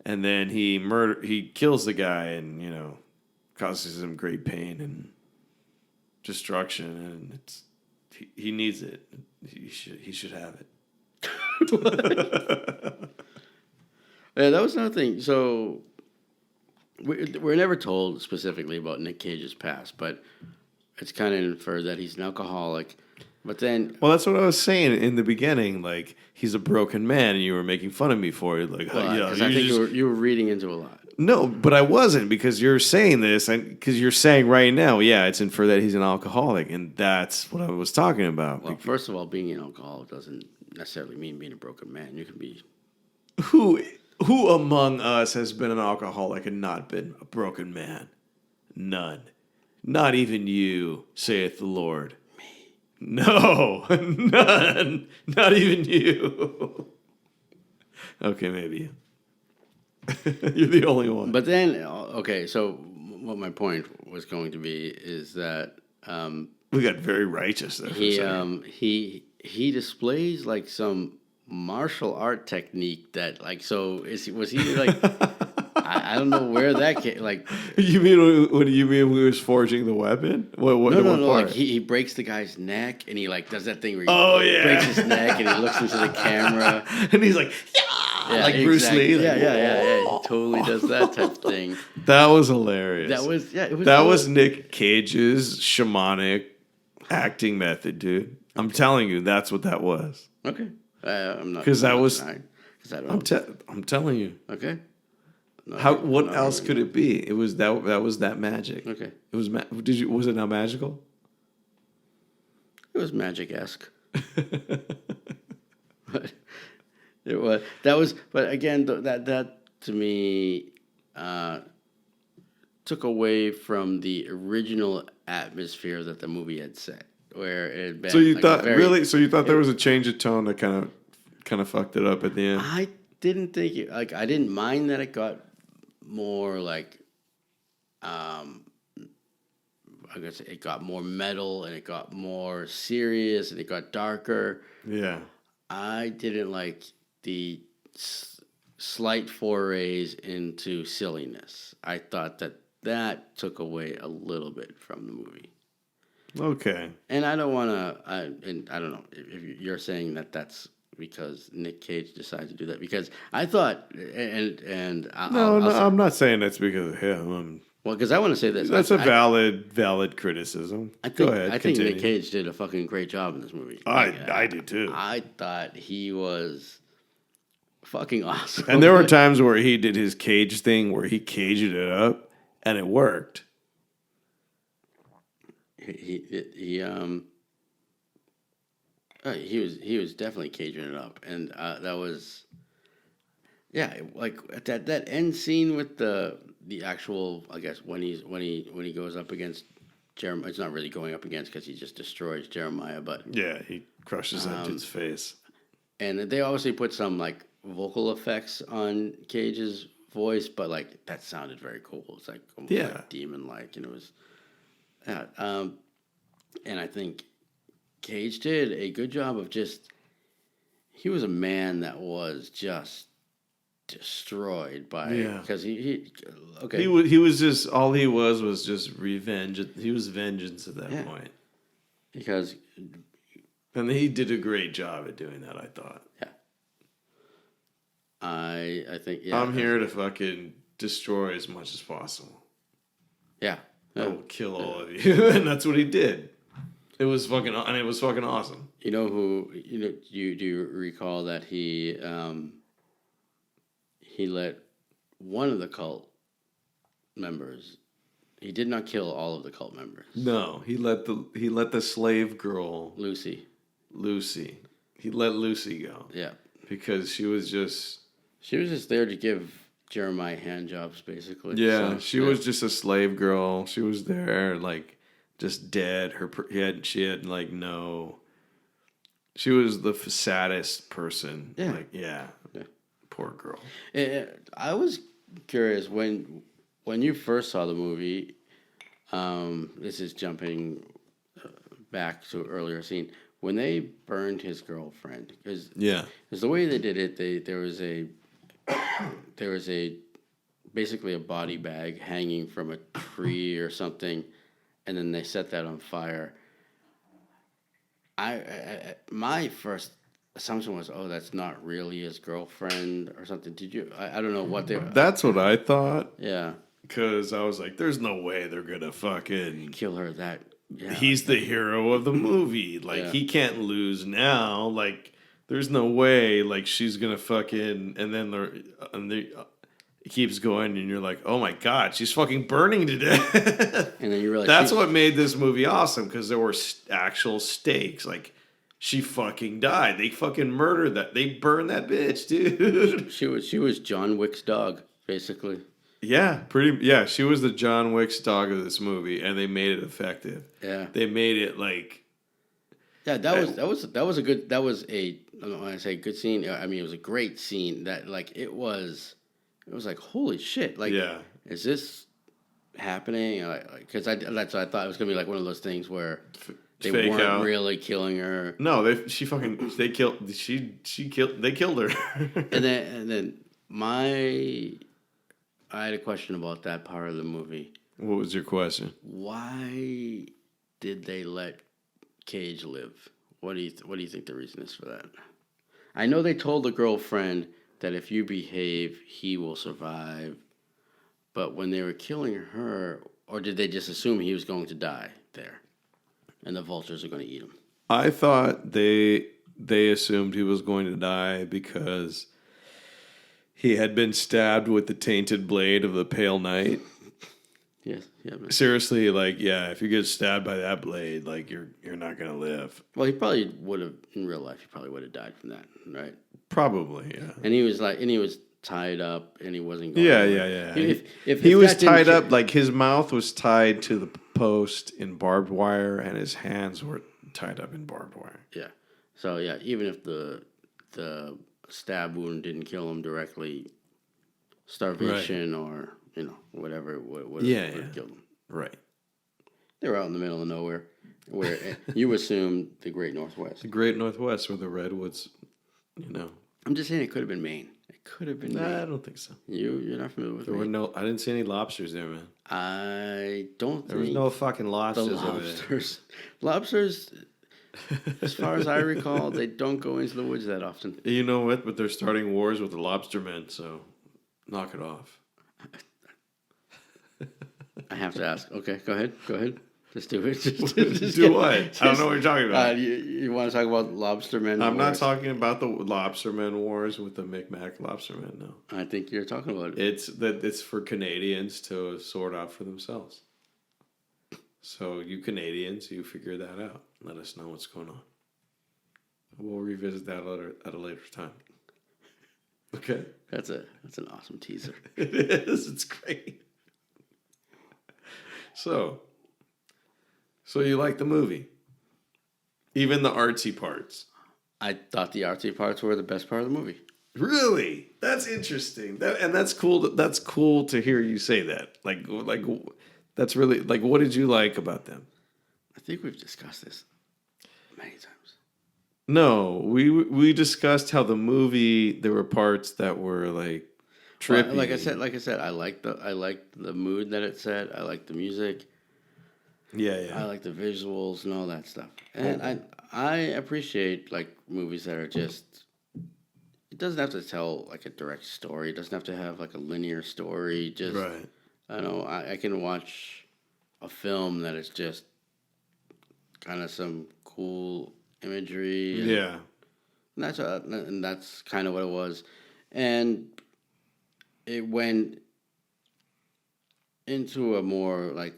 and then he kills the guy, and causes him great pain and destruction, and he needs it. He should have it. Yeah, that was another thing. So we're never told specifically about Nic Cage's past, but it's kind of inferred that he's an alcoholic. But then, well, that's what I was saying in the beginning. Like, he's a broken man, and you were making fun of me for it. Like, I think you were reading into a lot. No, but I wasn't, because you're saying this, because you're saying right now, yeah, it's inferred that he's an alcoholic, and that's what I was talking about. Well, first of all, being an alcoholic doesn't necessarily mean being a broken man. You can be. Who among us has been an alcoholic and not been a broken man? None. Not even you, saith the Lord. Me. No, none. Not even you. Okay, maybe you. You're the only one. But then, okay, so what my point was going to be is that we got very righteous there. He displays like some martial art technique that was he like I don't know where that came like. You mean when he was forging the weapon? What, no. Like he breaks the guy's neck and he like does that thing where he breaks his neck and he looks into the camera and he's like, yeah, like Bruce Lee. Like, yeah. He totally does that type of thing. That was hilarious. That was Nic Cage's shamanic acting method, dude. I'm telling you, that's what that was. Okay, I'm not because that was. Because I don't. I'm telling you. Okay. What else could it be? It was that was that magic. Okay. It was. Was it not magical? It was magic-esque. But it was. That was. But again, that to me took away from the original atmosphere that the movie had set, where it had been. So you thought really? So you thought there was a change of tone that kind of fucked it up at the end? I didn't think it. Like, I didn't mind that it got more like, I guess it got more metal and it got more serious and it got darker. Yeah. I didn't like the slight forays into silliness. I thought that took away a little bit from the movie. Okay. And I don't want to. I don't know if you're saying that's because Nic Cage decided to do that, because I thought, I'm not saying that's because of him. Well, because I want to say this. That's a valid criticism. Go ahead. I think Nic Cage did a fucking great job in this movie. I did too. I thought he was fucking awesome. And there were times where he did his Cage thing, where he caged it up, and it worked. He was definitely caging it up, and that was, like at that end scene with the actual, I guess when he goes up against Jeremiah. It's not really going up against, because he just destroys Jeremiah, but yeah, he crushes that dude's face. And they obviously put some like vocal effects on Cage's voice, but like that sounded very cool. It's like almost like demon-like, and it was, and I think Cage did a good job of he was a man that was just destroyed by, because he was just, all he was just revenge. He was vengeance at that point. Because, and he did a great job at doing that, I thought. Yeah. I think, I'm here to fucking destroy as much as possible. Yeah. I will kill all of you. And that's what he did. It was fucking awesome. You know who? Do you recall that he let one of the cult members? He did not kill all of the cult members. No, he let the slave girl Lucy. He let Lucy go. Yeah, because she was just there to give Jeremiah hand jobs, basically. Yeah, so, she was just a slave girl. She was there, like, just dead. She had like no. She was the saddest person. Yeah. Like, yeah. Poor girl. I was curious when you first saw the movie. This is jumping back to an earlier scene. when they burned his girlfriend, because Yeah. the way they did it, there was a basically a body bag hanging from a tree or something, and then they set that on fire. My first assumption was, oh, that's not really his girlfriend or something. Did you? I don't know what they. That's what I thought. Yeah. Because I was like, there's no way they're going to fucking... Kill her that... Yeah, He's the hero of the movie. Like, he can't lose now. Like, there's no way, like, she's going to fucking... And then it keeps going, and you're like, oh my God, she's fucking burning to death. And then you realize... That's what made this movie awesome, because there were actual stakes. Like, she fucking died. They fucking murdered that. They burned that bitch, dude. She was John Wick's dog, basically. Yeah, yeah, she was the John Wick's dog of this movie, and they made it effective. Yeah. They made it like... Yeah, that was a good... That was a... When I say good scene, I mean, it was a great scene. That, like, it was like, holy shit. Like, is this happening? Because that's what I thought. It was going to be like one of those things where... They weren't really killing her. No, they killed her. and then I had a question about that part of the movie. What was your question? Why did they let Cage live? What do you think the reason is for that? I know they told the girlfriend that if you behave, he will survive. But when they were killing her, or did they just assume he was going to die there? And the vultures are going to eat him. I thought they assumed he was going to die because he had been stabbed with the tainted blade of the Pale Knight. Yes, yeah. Man. Seriously, like, yeah, if you get stabbed by that blade, like, you're not gonna live. Well, he probably would have in real life. He probably would have died from that, right? Probably, yeah. And he was tied up, and he wasn't going. Yeah. If he was tied up, like his mouth was tied to the post in barbed wire, and his hands were tied up in barbed wire. Yeah. So yeah, even if the stab wound didn't kill him directly, starvation or whatever would have killed him. Right. They were out in the middle of nowhere, where you assume the Great Northwest. The Great Northwest, where the redwoods, I'm just saying it could have been Maine. It could have been Maine. I don't think so. You're not familiar with Maine? I didn't see any lobsters there, man. I don't think... There was no fucking lobsters over there. Lobsters, as far as I recall, they don't go into the woods that often. You know what? But they're starting wars with the lobstermen, so knock it off. I have to ask. Okay, go ahead. Just do it. Do what? I don't know what you're talking about. You want to talk about lobstermen? I'm not talking about the lobstermen wars with the Micmac lobstermen. No, I think you're talking about it. It's for Canadians to sort out for themselves. So you Canadians, you figure that out. Let us know what's going on. We'll revisit that at a later time. Okay. That's an awesome teaser. It is. It's great. So you like the movie? Even the artsy parts? I thought the artsy parts were the best part of the movie. Really? That's interesting. That's cool. That's cool to hear you say that. Like that's really like. What did you like about them? I think we've discussed this many times. No, we discussed how the movie there were parts that were like trippy. Well, like I said, I liked the mood that it set. I liked the music. Yeah. I like the visuals and all that stuff. And I appreciate like movies that are just. It doesn't have to tell like a direct story. It doesn't have to have like a linear story. Just right. I don't know. I can watch a film that is just kind of some cool imagery. And that's kind of what it was. And it went into a more like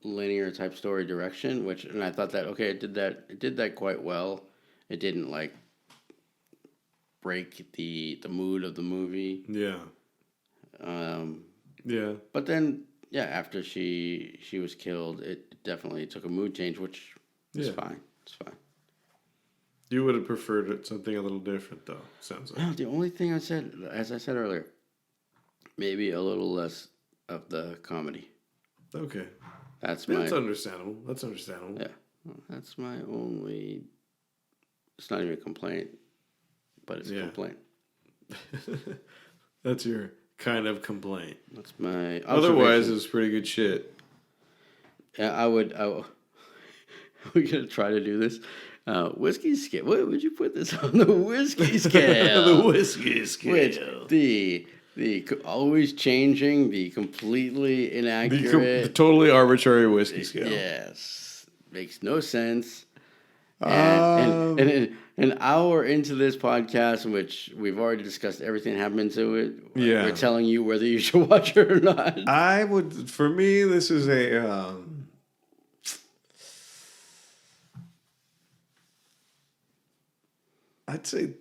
linear type story direction, and I thought that it did that quite well. It didn't like break the mood of the movie. Yeah. But then after she was killed, it definitely took a mood change, which is fine. It's fine. You would have preferred something a little different, though. Sounds like. No, the only thing I said, as I said earlier, maybe a little less of the comedy. Okay. That's understandable. Yeah, that's my only It's not even a complaint, but it's a complaint. That's your kind of complaint. That's my. Otherwise, it's pretty good shit. Yeah, I would. We're gonna try to do this. Whiskey scale. What would you put this on the whiskey scale? The whiskey scale. Which the always changing, the completely inaccurate, The totally arbitrary whiskey scale. Yes, makes no sense. And an hour into this podcast, in which we've already discussed everything that happened to it, we're telling you whether you should watch it or not. I would. For me, this is a. I'd say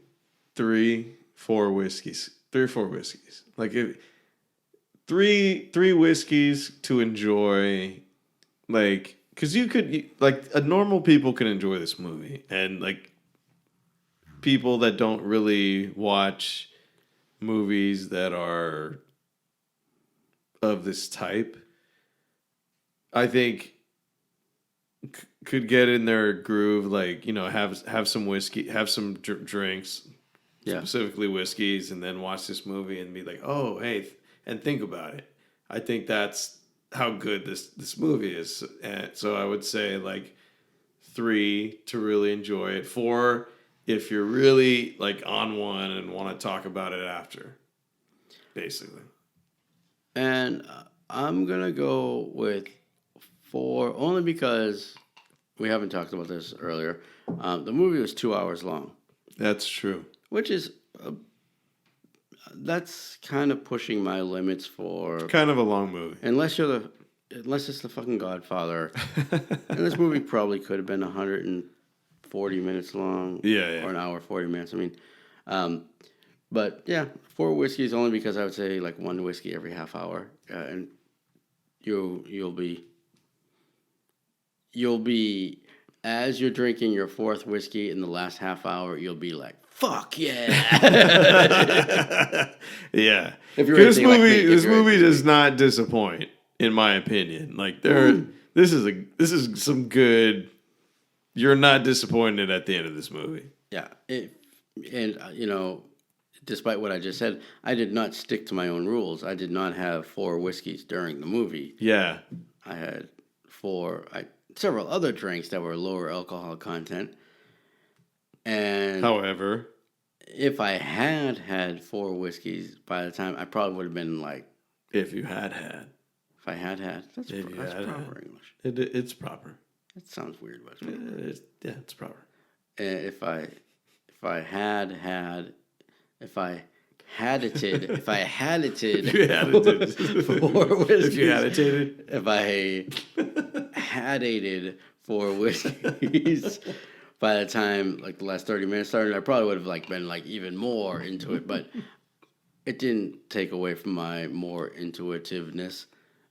3 or 4 whiskeys. Like three whiskeys to enjoy, like, because you could, like, a normal people can enjoy this movie, and like people that don't really watch movies that are of this type, I think could get in their groove, like, you know, have some whiskey, have some drinks, specifically whiskeys, and then watch this movie and be like, oh, hey, and think about it. I think that's how good this movie is. And so I would say like 3 to really enjoy it. 4 if you're really like on one and want to talk about it after, basically. And I'm gonna go with 4 only because we haven't talked about this earlier. The movie was 2 hours long. That's true. Which is that's kind of pushing my limits for kind of a long movie. Unless it's the fucking Godfather. And this movie probably could have been 140 minutes long. Yeah. Or an hour 40 minutes. I mean, but yeah, 4 whiskeys only because I would say like 1 whiskey every half hour, and you'll be as you're drinking your 4th whiskey in the last half hour, you'll be like, fuck yeah. Yeah. This movie does not disappoint, in my opinion. Like this is some good. You're not disappointed at the end of this movie. Yeah. Despite what I just said, I did not stick to my own rules. I did not have 4 whiskeys during the movie. Yeah. I had several other drinks that were lower alcohol content. And however, if I had 4 whiskeys by the time, I probably would have been like... If I had. That's proper English. It's proper. That sounds weird, but it's proper. And if I had if I had it 4 whiskeys, if I had 4 whiskeys by the time like the last 30 minutes started, I probably would have like been like even more into it, but it didn't take away from my more intuitiveness.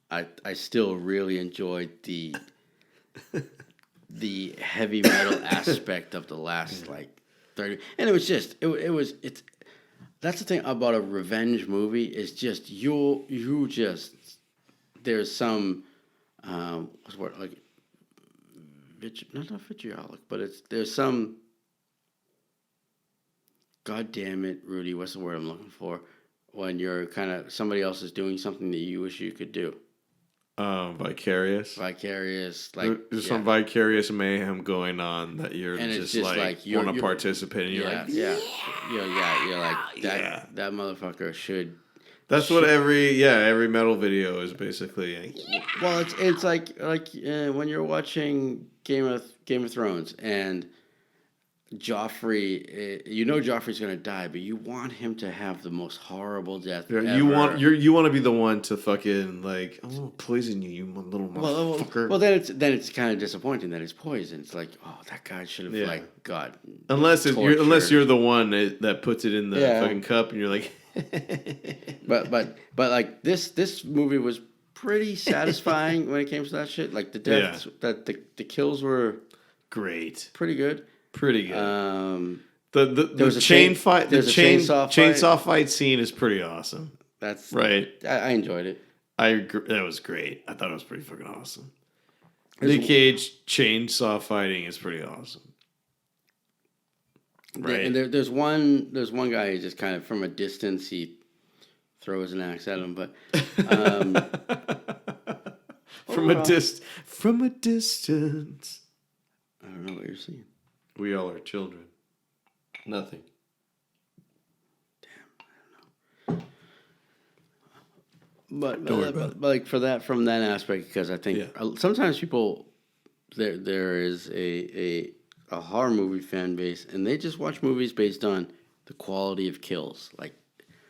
I still really enjoyed the heavy metal aspect of the last like 30, and it was just it's that's the thing about a revenge movie is just you just there's some what's the word, like not vitriolic, but there's some, God damn it, Rudy, what's the word I'm looking for, when you're kind of somebody else is doing something that you wish you could do. Vicarious, like there's some vicarious mayhem going on that you're just like want to participate in. You're like, you're like that motherfucker should. That's what every metal video is basically. Well, it's like when you're watching Game of Thrones and Joffrey, Joffrey's gonna die, but you want him to have the most horrible death ever. You want to be the one to fucking like, I'm gonna poison you, you little motherfucker. Well, then it's kind of disappointing that it's poison. It's like, oh, that guy should have like got unless you're the one that puts it in the fucking cup, and you're like. but like this movie was pretty satisfying when it came to that shit. Like the deaths, that the kills were great, pretty good. The chainsaw fight scene is pretty awesome. That's right. I enjoyed it. I agree. That was great. I thought it was pretty fucking awesome. Nic Cage chainsaw fighting is pretty awesome. right? And there's one guy who just kind of from a distance he throws an axe at him, but from a distance. I don't know what you're saying. We all are children. Nothing. But like for that from that aspect, because I think sometimes people there is a horror movie fan base, and they just watch movies based on the quality of kills, like.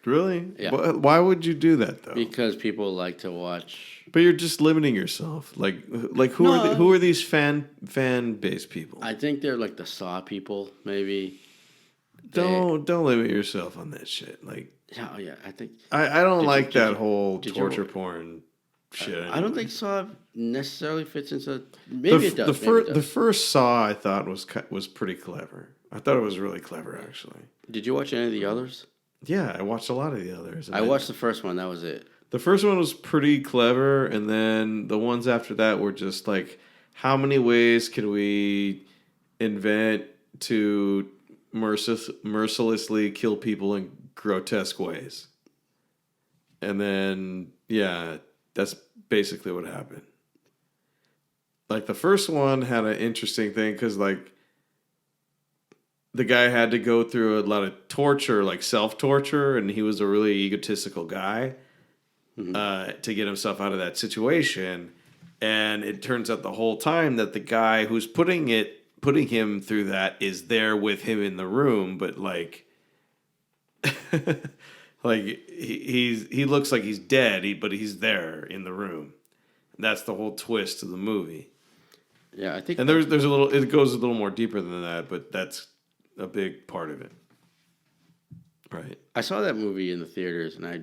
Really? Yeah. Why would you do that though? Because people like to watch. But you're just limiting yourself. Like who are these fan based people? I think they're like the Saw people, maybe. Don't limit yourself on that shit. Like, Oh yeah, I think. I don't like that whole torture porn shit. I don't think Saw necessarily fits into. Maybe it does. The first Saw I thought was pretty clever. I thought it was really clever actually. Did you watch any of the others? Yeah, I watched a lot of the others. I watched the first one. That was it. The first one was pretty clever, and then the ones after that were just like, how many ways can we invent to mercilessly kill people in grotesque ways? And then, yeah, that's basically what happened. Like, the first one had an interesting thing, because, like, the guy had to go through a lot of torture, like self-torture, and he was a really egotistical guy to get himself out of that situation. And it turns out the whole time that the guy who's putting him through that is there with him in the room, but like, like he looks like he's dead, but he's there in the room. That's the whole twist of the movie. Yeah, I think. And there's a little. It goes a little more deeper than that, but that's a big part of it. Right. I saw that movie in the theaters, and I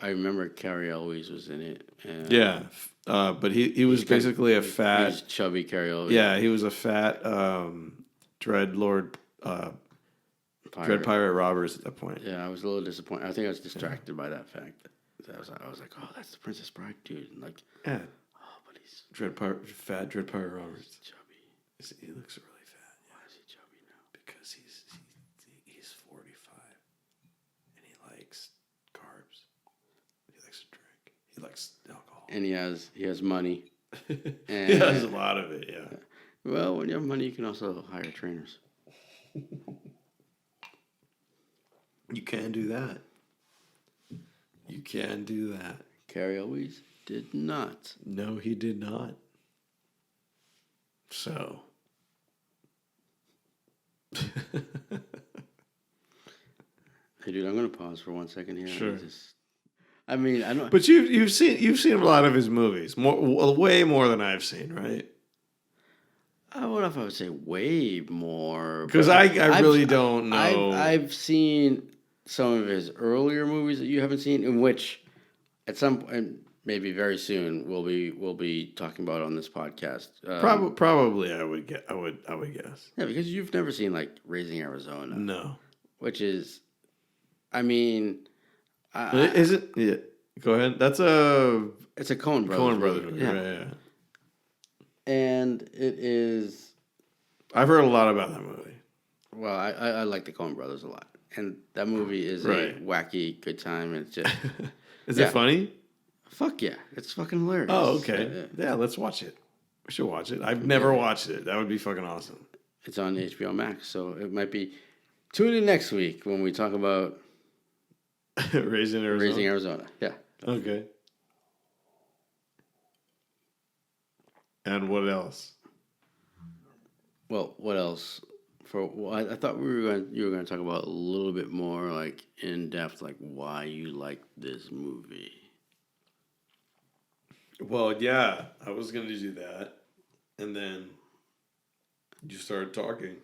remember Carrie Elwes was in it. And but he was basically a fat, he was chubby Carrie Elwes. Yeah, he was a fat Dread Pirate Roberts at that point. Yeah, I was a little disappointed. I think I was distracted by that fact. I was like, oh, that's the Princess Bride dude. And like, yeah. Oh, but he's Dread Pirate Roberts. chubby. He looks really fat. Why is he chubby now? Because he's 45 and he likes carbs. He likes to drink. He likes alcohol. And he has money. And, he has a lot of it. Yeah. Well, when you have money, you can also hire trainers. You can do that. You can do that. Carrie Elwes did not. No, he did not. So. Hey, dude, I'm gonna pause for 1 second here. Sure. I mean, I don't. But you've seen a lot of his movies, way more than I've seen, right? I don't know if I would say way more. Because I really don't know. I've seen some of his earlier movies that you haven't seen, in which at some point, maybe very soon, we'll be talking about on this podcast. Probably, I would guess. Yeah, because you've never seen like Raising Arizona. No. Which is, I mean, is it? Yeah. Go ahead. It's a Coen Brothers movie. Yeah. Right, yeah. And it is. I've heard a lot about that movie. Well, I like the Coen Brothers a lot, and that movie is a wacky good time. And it's just. Is it funny? Fuck yeah, it's fucking hilarious. Oh, okay. Yeah, let's watch it. We should watch it. I've never watched it. That would be fucking awesome. It's on HBO Max, so it might be. Tune in next week when we talk about Raising Arizona. Yeah. Okay. And what else? Well, what else? I thought you were going to talk about a little bit more, like in depth, like why you like this movie. Well, yeah, I was going to do that, and then you started talking.